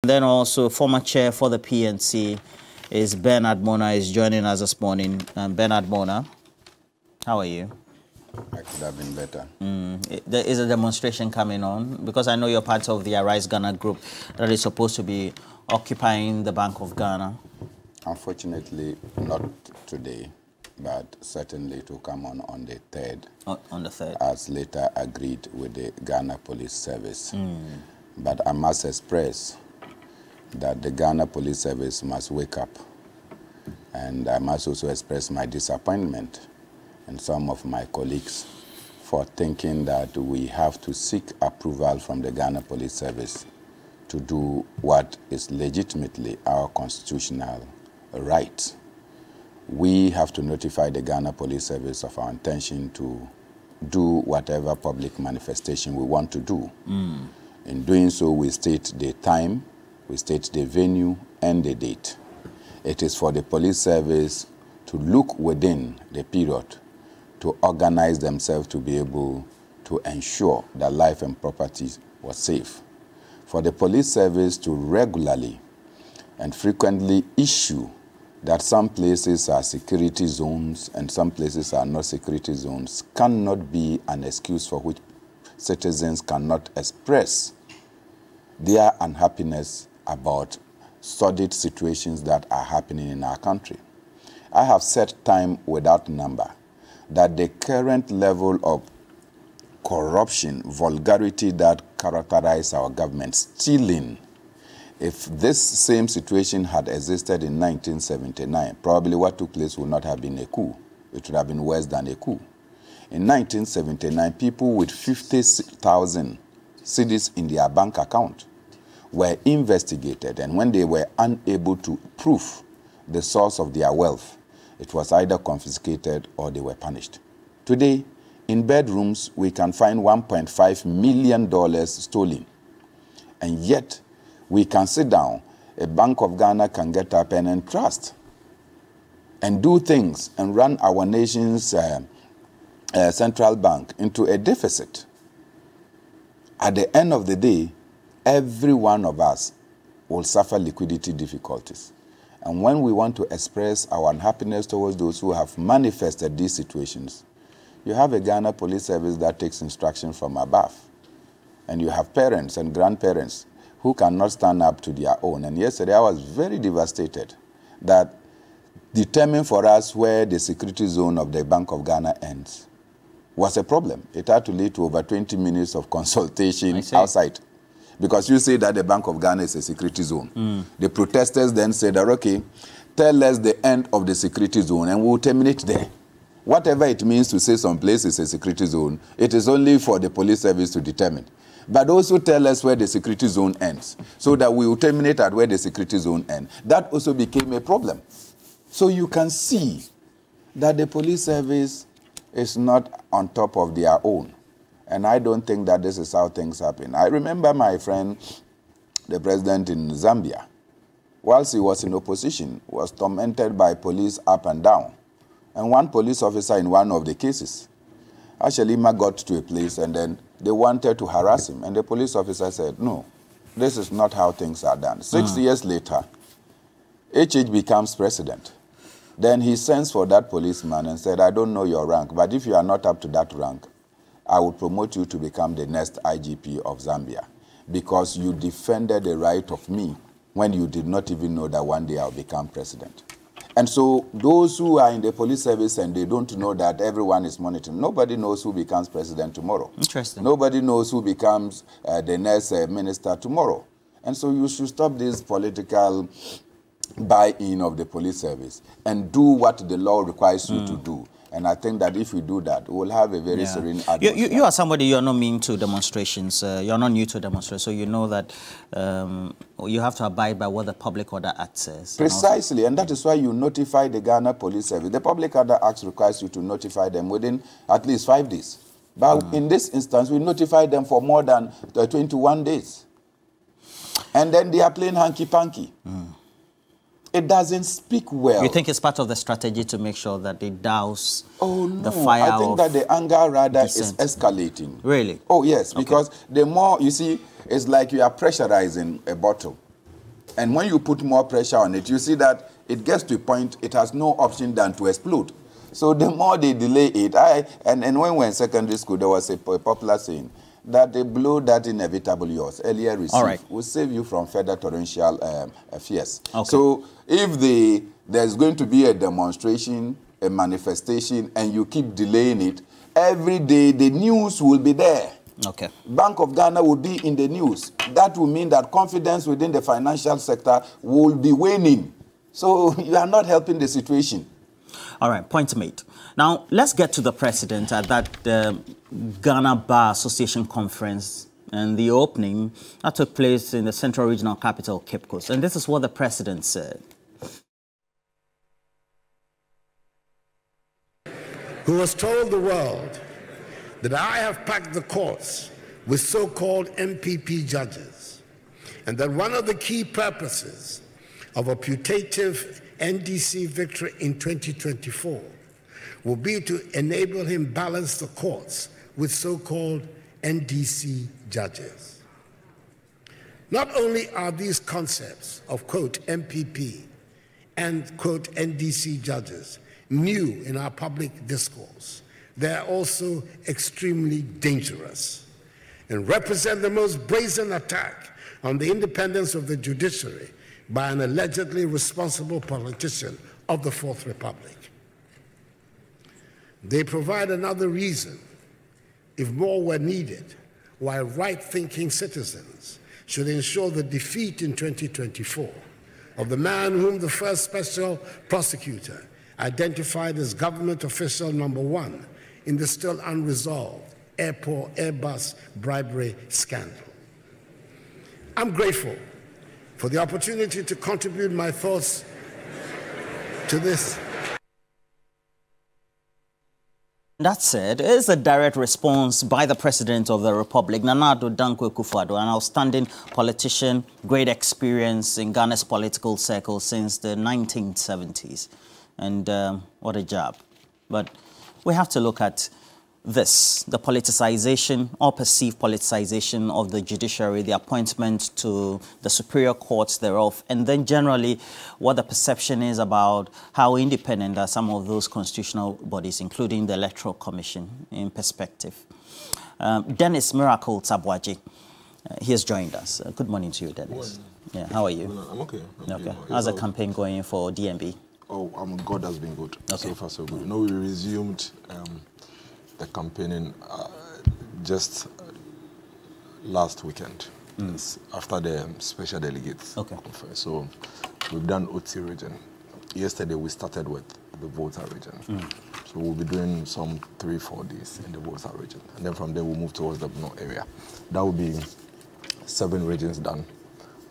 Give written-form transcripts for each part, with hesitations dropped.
Then also former chair for the PNC is Bernard Mona is joining us this morning. Bernard Mona, how are you? I could have been better. There is a demonstration coming on because I know you're part of the Arise Ghana group that is supposed to be occupying the Bank of Ghana. Unfortunately, not today, but certainly to come on the 3rd. On the 3rd. As later agreed with the Ghana Police Service. But I must express that the Ghana Police Service must wake up. And I must also express my disappointment and some of my colleagues for thinking that we have to seek approval from the Ghana Police Service to do what is legitimately our constitutional right. We have to notify the Ghana Police Service of our intention to do whatever public manifestation we want to do. In doing so, we state the time, we state the venue, and the date. It is for the police service to look within the period to organize themselves to be able to ensure that life and property was safe. For the police service to regularly and frequently issue that some places are security zones and some places are not security zones cannot be an excuse for which citizens cannot express their unhappiness about sordid situations that are happening in our country. I have said time without number that the current level of corruption, vulgarity that characterize our government, stealing, if this same situation had existed in 1979, probably what took place would not have been a coup. It would have been worse than a coup. In 1979, people with 50,000 cedis in their bank account were investigated, and when they were unable to prove the source of their wealth, it was either confiscated or they were punished. Today, in bedrooms, we can find $1.5 million stolen, and yet we can sit down, a Bank of Ghana can get up and entrust and do things and run our nation's central bank into a deficit. At the end of the day, every one of us will suffer liquidity difficulties. And when we want to express our unhappiness towards those who have manifested these situations, you have a Ghana Police Service that takes instruction from above. And you have parents and grandparents who cannot stand up to their own. And yesterday I was very devastated that determining for us where the security zone of the Bank of Ghana ends was a problem. It had to lead to over 20 minutes of consultation outside. Because you say that the Bank of Ghana is a security zone. The protesters then said that, okay, tell us the end of the security zone and we'll terminate there. Whatever it means to say some place is a security zone, it is only for the police service to determine. But also tell us where the security zone ends, so that we will terminate at where the security zone ends. That also became a problem. So you can see that the police service is not on top of their own. And I don't think that this is how things happen. I remember my friend, the president in Zambia, whilst he was in opposition, was tormented by police up and down. And one police officer in one of the cases, actually got to a place and then they wanted to harass him. And the police officer said, no, this is not how things are done. 6 years later, HH becomes president. Then he sends for that policeman and said, I don't know your rank, but if you are not up to that rank, I will promote you to become the next IGP of Zambia because you defended the right of me when you did not even know that one day I'll become president. And so those who are in the police service and they don't know that everyone is monitoring, nobody knows who becomes president tomorrow. Interesting. Nobody knows who becomes the next minister tomorrow. And so you should stop this political buy-in of the police service and do what the law requires you to do. And I think that if we do that, we'll have a very serene atmosphere. You are somebody, you're not mean to demonstrations. You're not new to demonstrations, so you know that you have to abide by what the Public Order Act says. Precisely, and that is why you notify the Ghana Police Service. The Public Order Act requires you to notify them within at least 5 days. But in this instance, we notify them for more than 21 days. And then they are playing hanky-panky. It doesn't speak well. You think it's part of the strategy to make sure that they douse the fire? I think that the anger rather is escalating. Really? Oh, yes, because the more, you see, it's like you are pressurizing a bottle. And when you put more pressure on it, you see that it gets to a point it has no option than to explode. So the more they delay it, and when we were in secondary school, there was a popular saying that the blow that inevitably yours earlier received will save you from further torrential fears. Okay. So if there's going to be a demonstration, a manifestation, and you keep delaying it, every day the news will be there. Okay. Bank of Ghana will be in the news. That will mean that confidence within the financial sector will be waning. So you are not helping the situation. All right, point made. Now, let's get to the president at that Ghana Bar Association conference and the opening that took place in the Central Regional Capital, Cape Coast. And this is what the president said. Who has told the world that I have packed the courts with so-called MPP judges, and that one of the key purposes of a putative NDC victory in 2024 will be to enable him balance the courts with so-called NDC judges. Not only are these concepts of, quote, MPP and, quote, NDC judges new in our public discourse, they are also extremely dangerous and represent the most brazen attack on the independence of the judiciary by an allegedly responsible politician of the Fourth Republic. They provide another reason, if more were needed, why right-thinking citizens should ensure the defeat in 2024 of the man whom the first special prosecutor identified as government official number one in the still unresolved Airbus bribery scandal. I'm grateful for the opportunity to contribute my thoughts to this. That said, it is a direct response by the President of the Republic, Nana Addo Dankwa Akufo-Addo, an outstanding politician, great experience in Ghana's political circle since the 1970s. And what a job. But we have to look at this, the politicization or perceived politicization of the judiciary, the appointment to the superior courts thereof, and then generally what the perception is about how independent are some of those constitutional bodies, including the Electoral Commission, in perspective. Dennis Miracle Tabwaji, he has joined us. Good morning to you, Dennis. Yeah, how are you? I'm okay. Okay. How's the campaign going for DMB? Oh, God has been good. Okay. So far, so good. No, we resumed the campaigning just last weekend after the special delegates conference. So we've done OT region. Yesterday we started with the Volta region. So we'll be doing some 3-4 days in the Volta region. And then from there we'll move towards the North area. That will be 7 regions done.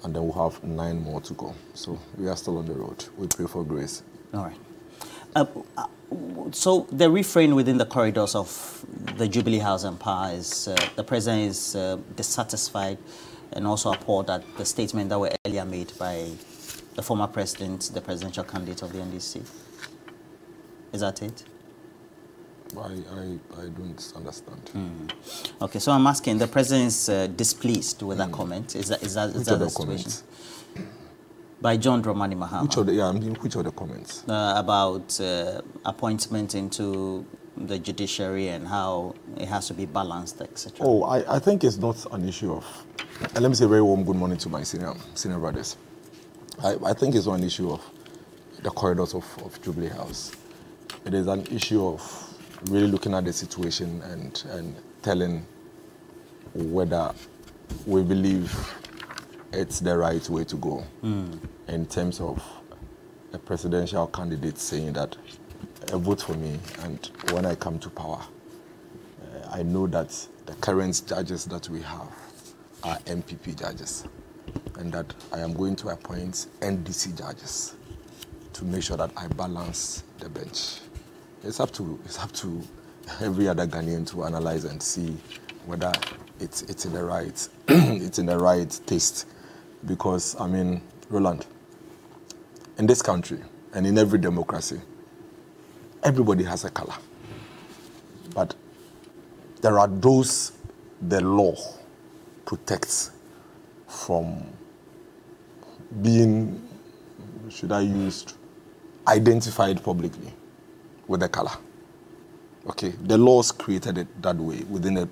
And then we'll have 9 more to go. So we are still on the road. We pray for grace. All right. So the refrain within the corridors of the Jubilee House and Power is the president is dissatisfied and also appalled at the statement that were earlier made by the former president, the presidential candidate of the NDC. Is that it? I don't understand. Okay, so I'm asking, the president is displeased with that comment. Is that the situation? Comments? By John Dramani Mahama. Which of the comments? About appointment into the judiciary and how it has to be balanced, etc. Oh, I think it's not an issue of... let me say a very warm good morning to my senior brothers. I think it's not an issue of the corridors of Jubilee House. It is an issue of really looking at the situation and telling whether we believe it's the right way to go in terms of a presidential candidate saying that vote for me, and when I come to power, I know that the current judges that we have are MPP judges, and that I am going to appoint NDC judges to make sure that I balance the bench. It's up to every other Ghanaian to analyze and see whether it's in the right it's in the right taste. Because I mean, Roland, in this country and in every democracy, everybody has a color. But there are those the law protects from being, should I use, identified publicly with the color. Okay, the laws created it that way within a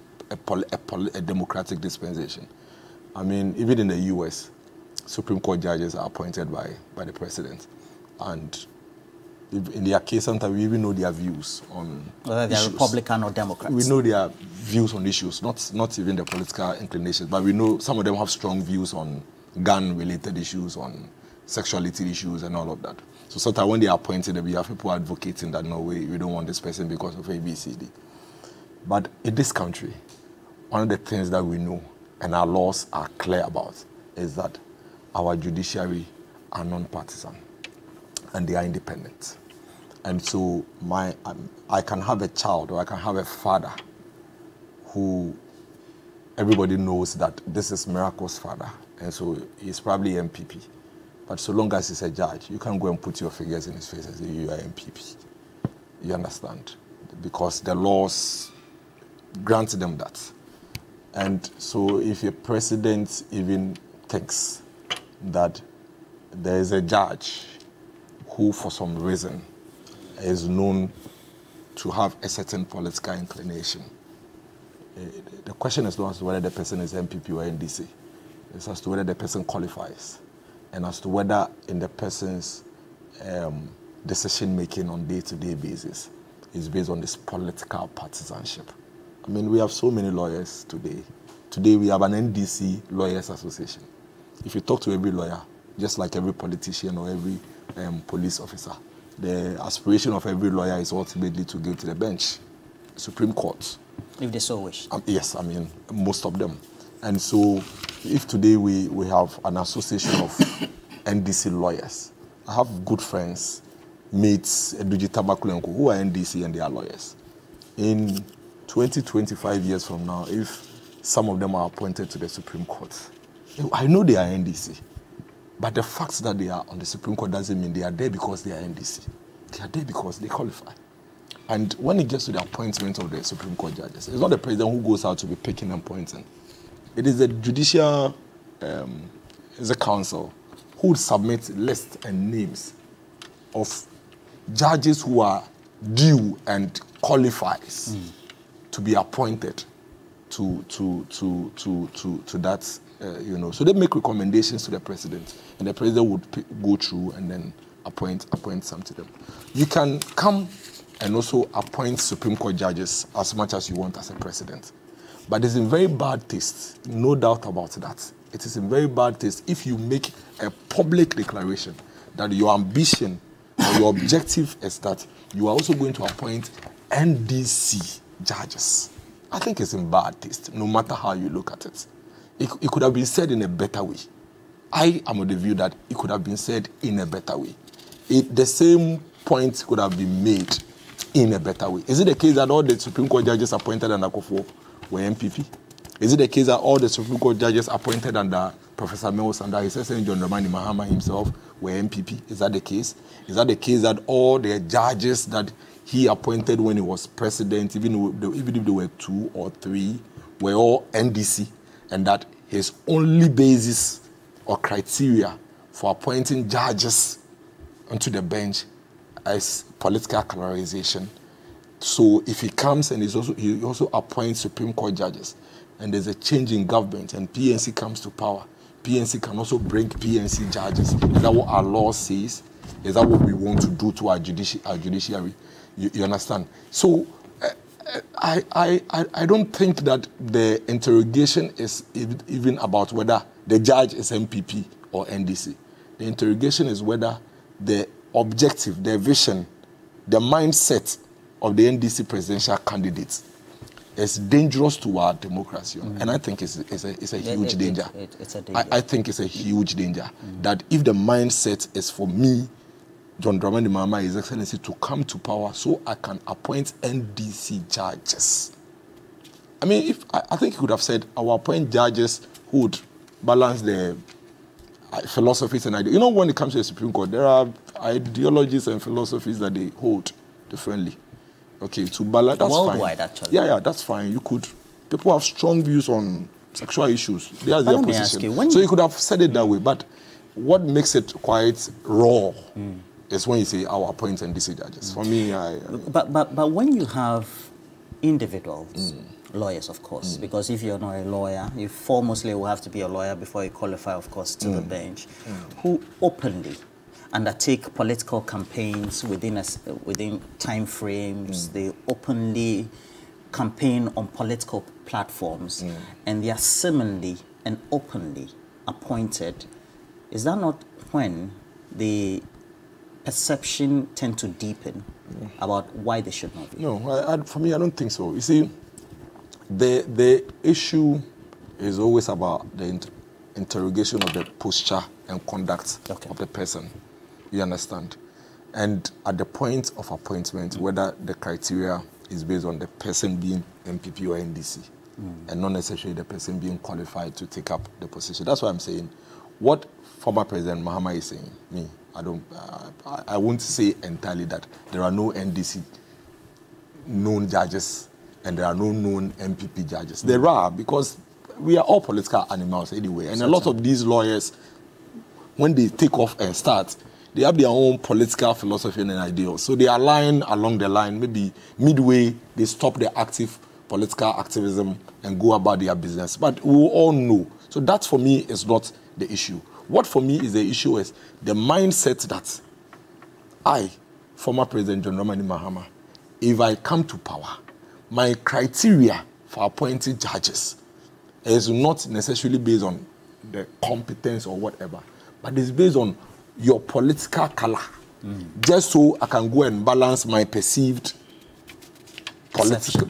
democratic dispensation. I mean, even in the US, Supreme Court judges are appointed by the president. And in their case, sometimes we even know their views on whether they're issues. Republican or Democrats. We know their views on issues, not even the political inclinations, but we know some of them have strong views on gun-related issues, on sexuality issues, and all of that. So sometimes when they are appointed, we have people advocating that, no, we don't want this person because of A, B, C, D. But in this country, one of the things that we know and our laws are clear about is that our judiciary are non-partisan and they are independent. And so I can have a child or I can have a father who everybody knows that this is Miracle's father, and so he's probably MPP. But so long as he's a judge, you can't go and put your fingers in his face and say you are MPP. You understand? Because the laws grant them that. And so if a president even thinks that there is a judge who for some reason is known to have a certain political inclination, the question is not as to whether the person is MPP or NDC. It's as to whether the person qualifies, and as to whether in the person's decision-making on day-to-day basis is based on this political partisanship. I mean, we have so many lawyers today. Today we have an NDC Lawyers Association. If you talk to every lawyer, just like every politician or every police officer, the aspiration of every lawyer is ultimately to go to the bench, Supreme Court. If they so wish. Yes, I mean, most of them. And so if today we have an association of NDC lawyers, I have good friends, mates, Eduji Tabakulenko, who are NDC and they are lawyers. In 20, 25 years from now, if some of them are appointed to the Supreme Court, I know they are NDC, but the fact that they are on the Supreme Court doesn't mean they are there because they are NDC. They are there because they qualify. And when it gets to the appointment of the Supreme Court judges, it's not the president who goes out to be picking and pointing. It is the judicial, is a council who would submit lists and names of judges who are due and qualifies to be appointed to that, So they make recommendations to the president, and the president would go through and then appoint some to them. You can come and also appoint Supreme Court judges as much as you want as a president. But it's in very bad taste, no doubt about that. It is in very bad taste if you make a public declaration that your ambition or your objective is that you are also going to appoint NDC judges. I think it's in bad taste, no matter how you look at it. It could have been said in a better way. I am of the view that it could have been said in a better way. The same point could have been made in a better way. Is it the case that all the Supreme Court judges appointed under Akufo were MPP? Is it the case that all the Supreme Court judges appointed under Professor Mills, under His Excellency John Dramani Mahama himself, were MPP? Is that the case? Is that the case that all the judges that he appointed when he was president, even if they were 2 or 3, were all NDC, and that his only basis or criteria for appointing judges onto the bench is political colorization? So if he comes and he also appoints Supreme Court judges, and there's a change in government and PNC comes to power, PNC can also bring PNC judges. Is that what our law says? Is that what we want to do to our judiciary? You understand? So I don't think that the interrogation is even about whether the judge is MPP or NDC. The interrogation is whether the objective, the vision, the mindset of the NDC presidential candidates is dangerous to our democracy. And I think it's a huge danger. It's a danger. I think it's a huge danger that if the mindset is for me, John Dramani Mahama, His Excellency, to come to power so I can appoint NDC judges. I mean, I think he could have said, I will appoint judges who would balance the philosophies and ideas. You know, when it comes to the Supreme Court, there are ideologies and philosophies that they hold differently. Okay, to balance, that's worldwide, fine. actually. Yeah, that's fine. People have strong views on sexual issues. That's their let me position. ask you, So you could have said it that way, but what makes it quite raw is when you say our appoint NDC judges. For me, But when you have individuals, lawyers, of course, because if you're not a lawyer, you foremostly will have to be a lawyer before you qualify, of course, to the bench, who openly undertake political campaigns within time frames. They openly campaign on political platforms, and they are similarly and openly appointed. Is that not when the perception tend to deepen about why they should not be? No, for me, I don't think so. You see, the issue is always about the interrogation of the posture and conduct of the person. You understand? And at the point of appointment, whether the criteria is based on the person being MPP or NDC, and not necessarily the person being qualified to take up the position. That's why I'm saying what former President Mahama is saying. I won't say entirely that there are no NDC known judges and there are no known MPP judges. There are, because we are all political animals anyway. And a lot of these lawyers, when they take off and start, they have their own political philosophy and ideals. So they align along the line. Maybe midway, they stop the active political activism and go about their business. But we all know. So that, for me, is not the issue. What, for me, is the issue is the mindset that I, former President John Dramani Mahama, if I come to power, my criteria for appointing judges is not necessarily based on the competence or whatever, but it's based on your political color, just so I can go and balance my perceived political,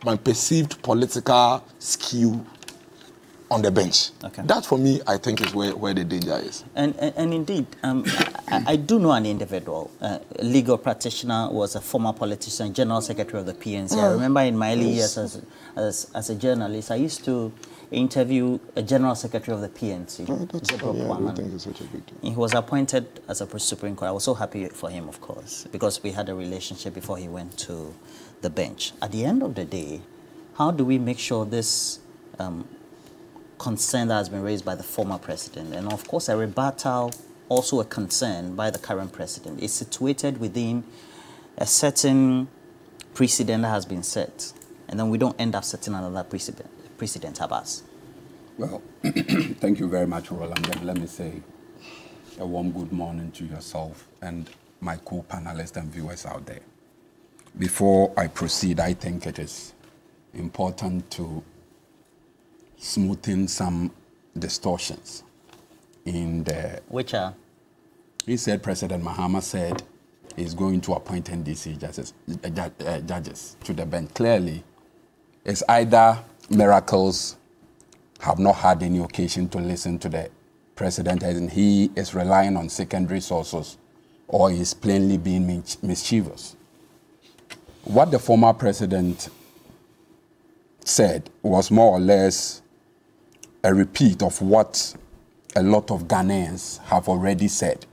my perceived political skill on the bench. That, for me, I think is where the danger is. And indeed, I do know an individual, a legal practitioner, was a former politician, general secretary of the PNC. I remember in my early years as a journalist, I used to interview a general secretary of the PNC. I think it's such a big deal. He was appointed as a Supreme Court. I was so happy for him, of course, because we had a relationship before he went to the bench. At the end of the day, how do we make sure this concern that has been raised by the former president, and of course a rebuttal, also a concern by the current president, is situated within a certain precedent that has been set, and then we don't end up setting another precedent, Abbas? Well, thank you very much, Roland. And let me say a warm good morning to yourself and my co-panelists and viewers out there. Before I proceed, I think it is important to smoothen some distortions in the... Which are? He said, President Mahama said he's going to appoint NDC judges to the bench. Clearly, it's either miracles have not had any occasion to listen to the president and he is relying on secondary sources, or he's plainly being mischievous. What the former president said was more or less a repeat of what a lot of Ghanaians have already said,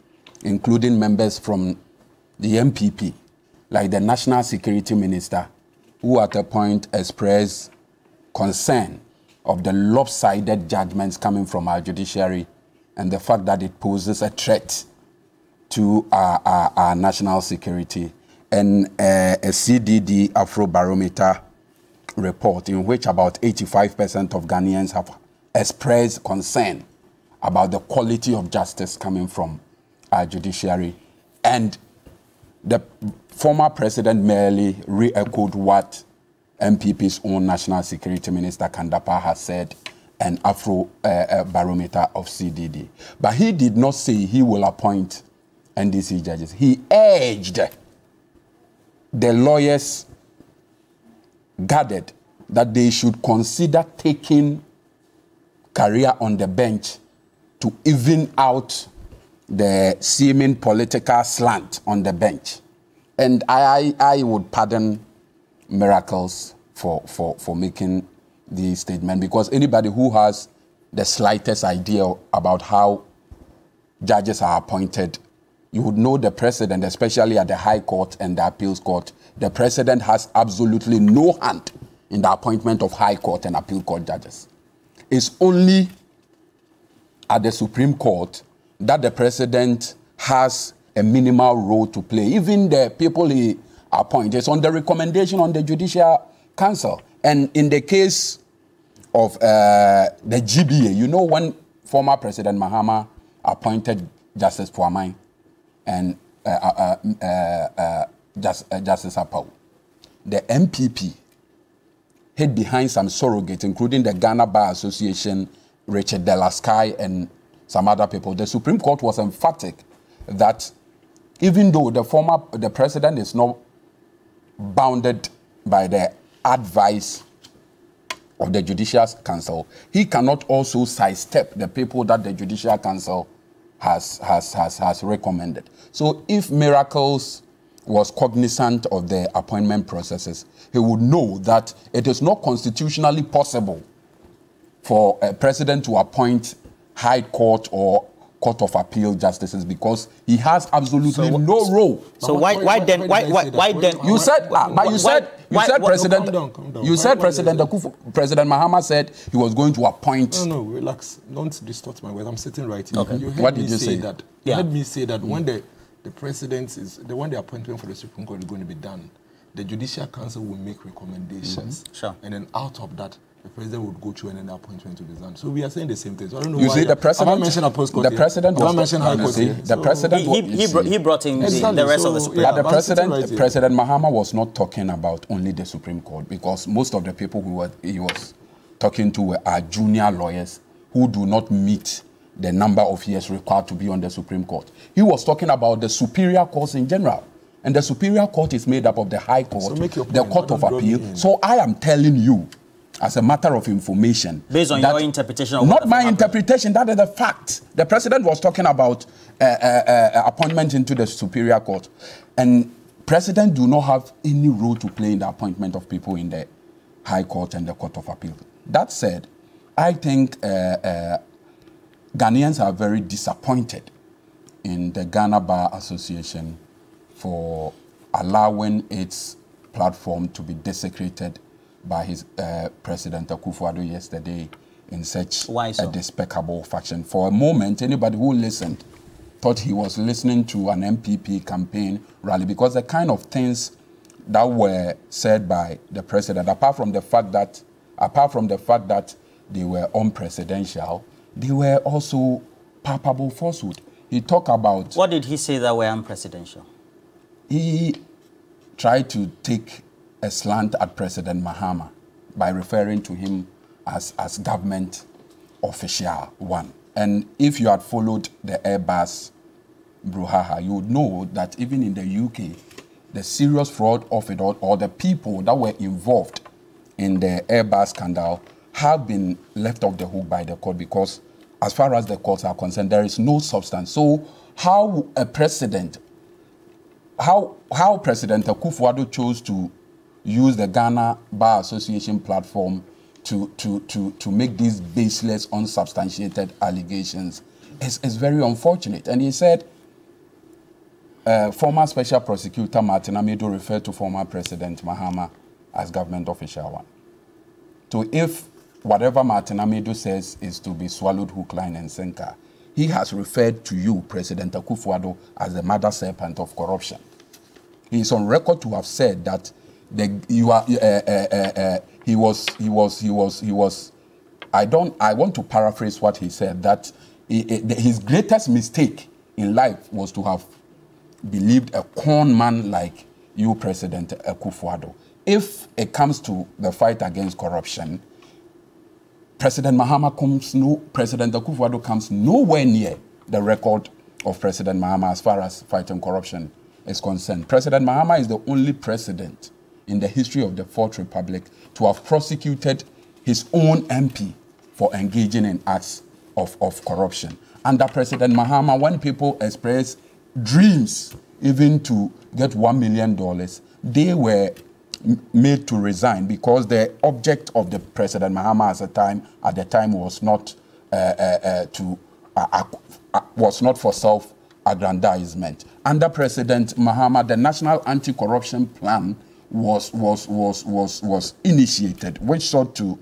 including members from the MPP, like the National Security Minister, who at a point expressed concern of the lopsided judgments coming from our judiciary and the fact that it poses a threat to our national security, and a CDD Afrobarometer report in which about 85% of Ghanaians have expressed concern about the quality of justice coming from our judiciary. And the former president merely re-echoed what MPP's own National Security Minister Kandapa has said, an Afro-barometer of CDD. But he did not say he will appoint NDC judges. He urged the lawyers gathered that they should consider taking career on the bench to even out the seeming political slant on the bench. And I would pardon miracles for making the statement, because anybody who has the slightest idea about how judges are appointed, you would know the president, especially at the High Court and the Appeals Court, the president has absolutely no hand in the appointment of High Court and Appeal Court judges. It's only at the Supreme Court that the president has a minimal role to play. Even the people he appoints on the recommendation on the Judicial Council. And in the case of the GBA, you know, when former President Mahama appointed Justice Puamai and Justice Apau, the MPP hid behind some surrogates, including the Ghana Bar Association, Richard Delasky, and some other people. The Supreme Court was emphatic that even though the president is not bounded by the advice of the Judicial Council, he cannot also sidestep the people that the Judicial Council has recommended. So if Miracles was cognizant of the appointment processes, he would know that it is not constitutionally possible for a president to appoint High Court or Court of Appeal justices because he has absolutely no role. So why then? You said, President. You said President Mahama said he was going to appoint. No, relax. Don't distort my words. I'm sitting right here. Okay. What did you say? That? Yeah. Let me say that when the president when the appointment for the Supreme Court is going to be done, the Judicial Council will make recommendations. Sure. And then out of that, the president would go through and then the appointment to be done. So we are saying the same thing. So I don't know you why. See, the president. I mentioned a postcode. The president was mentioned High Court. The president. He brought in the rest of the Supreme Court. But the President Mahama was not talking about only the Supreme Court because most of the people he was talking to are junior lawyers who do not meet the number of years required to be on the Supreme Court. He was talking about the superior courts in general. And the superior court is made up of the High Court, the Court of Appeal. So I am telling you, as a matter of information, based on your interpretation of not my interpretation, that is the fact. The president was talking about appointment into the Superior Court, and president do not have any role to play in the appointment of people in the High Court and the Court of Appeal. That said, I think Ghanaians are very disappointed in the Ghana Bar Association for allowing its platform to be desecrated by his President Akufo-Addo yesterday in such a despicable fashion. For a moment, anybody who listened thought he was listening to an MPP campaign rally because the kind of things that were said by the president, apart from the fact that they were unpresidential, they were also palpable falsehood. He talked about... What did he say that were unpresidential? He tried to take a slant at President Mahama by referring to him as government official one. And if you had followed the Airbus brouhaha, you would know that even in the UK, the serious fraud of it all, or the people that were involved in the Airbus scandal have been left off the hook by the court because as far as the courts are concerned, there is no substance. So how President Akufo-Addo chose to use the Ghana Bar Association platform to make these baseless, unsubstantiated allegations is very unfortunate. And he said, former Special Prosecutor Martin Amido referred to former President Mahama as government official one. So if whatever Martin Amido says is to be swallowed hook, line, and sinker, he has referred to you, President Akufo-Addo, as the mother serpent of corruption. He is on record to have said that I want to paraphrase what he said, that his greatest mistake in life was to have believed a con man like you, President Akufo-Addo. If it comes to the fight against corruption, President Akufo-Addo comes nowhere near the record of President Mahama as far as fighting corruption is concerned. President Mahama is the only president in the history of the Fourth Republic to have prosecuted his own MP for engaging in acts of corruption. Under President Mahama, when people express dreams even to get $1 million, they were made to resign because the object of the President Mahama at the time was not for self-aggrandizement. Under President Mahama, the National Anti-Corruption Plan was initiated, which sought to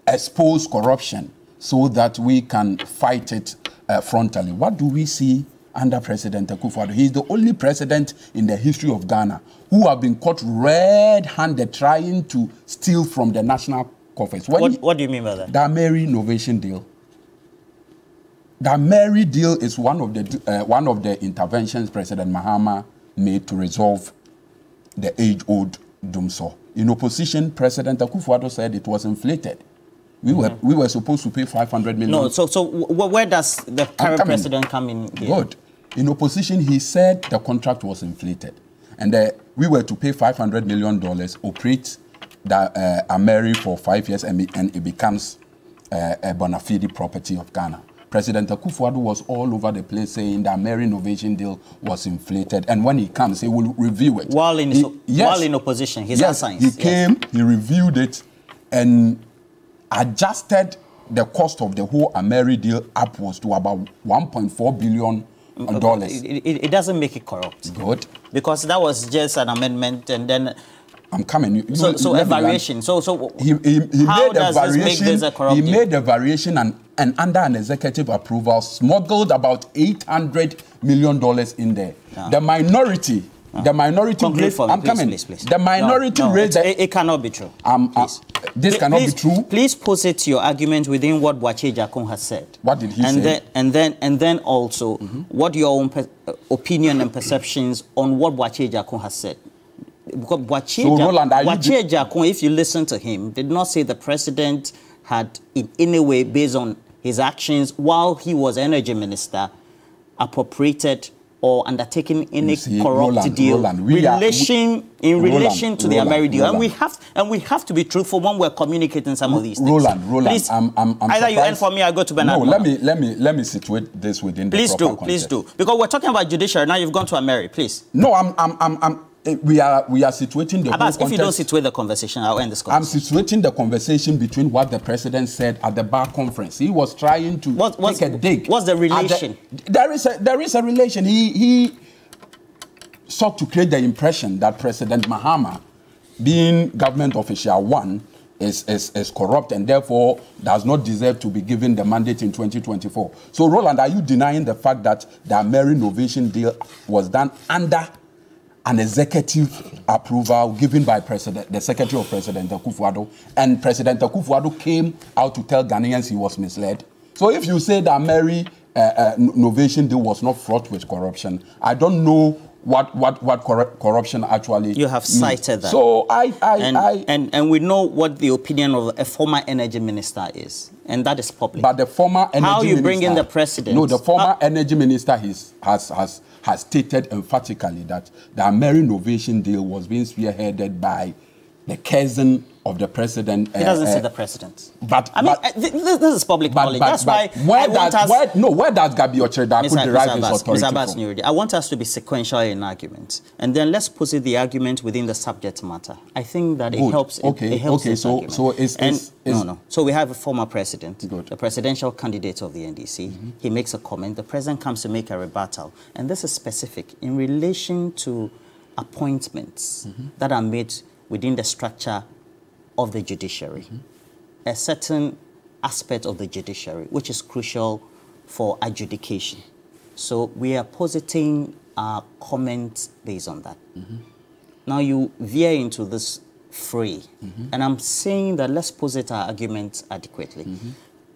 expose corruption so that we can fight it frontally. What do we see under President Akufo-Addo? He's the only president in the history of Ghana who have been caught red-handed trying to steal from the national coffers. What do you mean by that? The Mary innovation deal. The Mary deal is one of the interventions President Mahama made to resolve the age-old Dumso. In opposition, President Akufo-Addo said it was inflated. We were supposed to pay 500 million. No, so where does the current president come in here? Good. In opposition, he said the contract was inflated, and we were to pay $500 million, operate the Ameri for 5 years, and it becomes a bona fide property of Ghana. President Akufo-Addo was all over the place saying the Ameri innovation deal was inflated, and when he comes, he will review it. While in opposition, his answers. He came, he reviewed it, and adjusted the cost of the whole Ameri deal upwards to about $1.4 billion. It doesn't make it corrupt. Good. Because that was just an amendment, and then I'm coming. So a variation. So he how made a does variation. this make this a corrupt deal? He made a variation and under an executive approval, smuggled about $800 million in there. The minority. The minority raised. I'm coming. Please. The minority raised. It cannot be true. This cannot be true. Please posit your argument within what Boakye Agyakong has said. What did he say? And then also, what your own opinion and perceptions on what Boakye Agyakong has said. Because Boakye Agyakong, if you listen to him, did not say the president had in any way, based on his actions while he was energy minister, appropriated or undertaking any corrupt deal in relation to the Ameri deal. And we have to be truthful when we're communicating some of these things. Roland, please, I'm either you end for me or I go to Bernard. No, let me situate this within the proper context. Please do. Because we're talking about judiciary, now you've gone to Ameri, please. No, we are situating the whole context. If you don't situate the conversation, I'll end this conversation. I'm situating the conversation between what the president said at the bar conference. He was trying to take a dig. What's the relation? There is a relation. He sought to create the impression that President Mahama, being government official one, is corrupt and therefore does not deserve to be given the mandate in 2024. So, Roland, are you denying the fact that the Ameri innovation deal was done under an executive approval given by the Secretary of President Akufo-Addo, and President Akufo-Addo came out to tell Ghanaians he was misled? So if you say that Ameri innovation deal was not fraught with corruption, I don't know what corruption actually you have means. cited that. So and we know what the opinion of a former energy minister is, and that is public. But the former energy minister, how you bring in the president? No, the former energy minister has stated emphatically that the Ameri innovation deal was being spearheaded by the cousin of the president. He doesn't say the president. But this is public knowledge. That's why where does Gabi Ochedaku derive his authority from? I want us to be sequential in arguments, and then let's posit the argument within the subject matter. I think that it helps. It helps. So we have a former president, the presidential candidate of the NDC. He makes a comment. The president comes to make a rebuttal, and this is specific in relation to appointments that are made within the structure of the judiciary, a certain aspect of the judiciary, which is crucial for adjudication. So we are positing our comments based on that. Now you veer into this fray, and I'm saying that let's posit our arguments adequately.